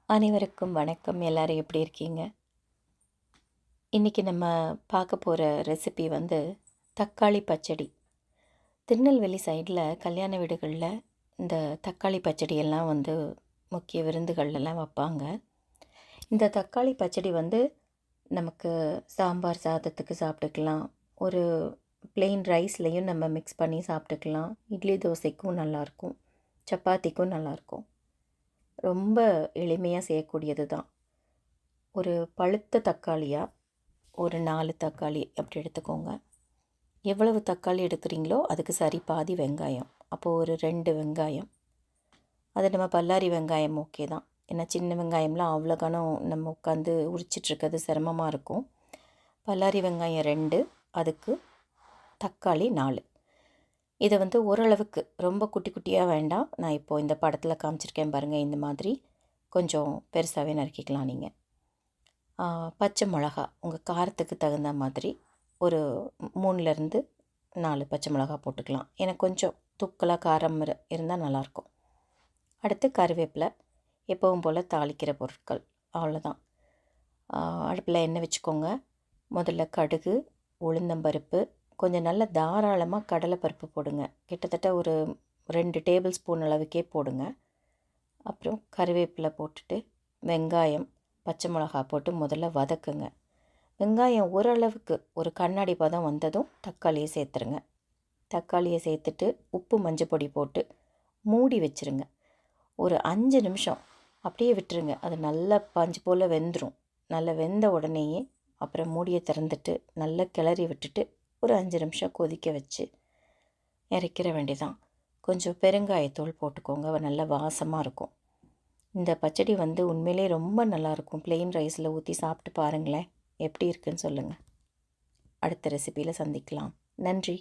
அனைவருக்கும் வணக்கம். எல்லாரும் எப்படி இருக்கீங்க? இன்றைக்கி நம்ம பார்க்க போகிற ரெசிபி வந்து தக்காளி பச்சடி. திருநெல்வேலி சைடில் கல்யாண வீடுகளில் இந்த தக்காளி பச்சடி எல்லாம் வந்து முக்கிய விருந்துகள்லாம் வைப்பாங்க. இந்த தக்காளி பச்சடி வந்து நமக்கு சாம்பார் சாதத்துக்கு சாப்பிட்டுக்கலாம், ஒரு பிளெயின் ரைஸ்லேயும் நம்ம மிக்ஸ் பண்ணி சாப்பிட்டுக்கலாம், இட்லி தோசைக்கும் நல்லாயிருக்கும், சப்பாத்திக்கும் நல்லாயிருக்கும். ரொம்ப எளிமையாக செய்யக்கூடியது தான். ஒரு பழுத்த தக்காளியாக ஒரு 4 தக்காளி அப்படி எடுத்துக்கோங்க. எவ்வளவு தக்காளி எடுக்கிறீங்களோ அதுக்கு சரி பாதி வெங்காயம். அப்போது ஒரு 2 வெங்காயம். அது நம்ம பல்லாரி வெங்காயம் ஓகே தான். ஏன்னா சின்ன வெங்காயம்லாம் அவ்வளோ கனம் நம்ம உட்காந்து உரிச்சிட்ருக்கிறது சிரமமாக இருக்கும். பல்லாரி வெங்காயம் 2, அதுக்கு தக்காளி 4. இதை வந்து ஓரளவுக்கு ரொம்ப குட்டி குட்டியாக வேண்டாம். நான் இப்போது இந்த படத்தில் காமிச்சிருக்கேன் பாருங்கள், இந்த மாதிரி கொஞ்சம் பெருசாகவே நறுக்கிக்கலாம் நீங்கள். பச்சை மிளகா உங்கள் காரத்துக்கு தகுந்த மாதிரி ஒரு 3லேருந்து 4 பச்சை மிளகா போட்டுக்கலாம். எனக்கு கொஞ்சம் தூக்கலாக காரம் இருந்தால் நல்லாயிருக்கும். அடுத்து கருவேப்பிலை, எப்பவும் போல் தாளிக்கிற பொருட்கள், அவ்வளோதான். அடுப்பில் எண்ணெய் வச்சுக்கோங்க. முதல்ல கடுகு, உளுந்தம்பருப்பு, கொஞ்சம் நல்ல தாராளமாக கடலைப்பருப்பு போடுங்க. கிட்டத்தட்ட ஒரு 2 டேபிள் ஸ்பூன் அளவுக்கே போடுங்க. அப்புறம் கருவேப்பிலை போட்டுட்டு வெங்காயம், பச்சை மிளகா போட்டு முதல்ல வதக்குங்க. வெங்காயம் ஓரளவுக்கு ஒரு கண்ணாடி பதம் வந்ததும் தக்காளியை சேர்த்துருங்க. தக்காளியை சேர்த்துட்டு உப்பு மஞ்சள் பொடி போட்டு மூடி வச்சுருங்க. ஒரு 5 நிமிஷம் அப்படியே விட்டுருங்க. அது நல்லா பஞ்சு போல் வெந்துடும். நல்லா வெந்த உடனேயே அப்புறம் மூடியை திறந்துட்டு நல்லா கிளறி விட்டுட்டு ஒரு 5 நிமிஷம் கொதிக்க வச்சு இறக்கிற வேண்டியதான். கொஞ்சம் பெருங்காயத்தூள் போட்டுக்கோங்க, நல்ல வாசமாக இருக்கும். இந்த பச்சடி வந்து உண்மையிலே ரொம்ப நல்லாயிருக்கும். பிளெயின் ரைஸில் ஊற்றி சாப்பிட்டு பாருங்களேன், எப்படி இருக்குன்னு சொல்லுங்கள். அடுத்த ரெசிபியில் சந்திக்கலாம். நன்றி.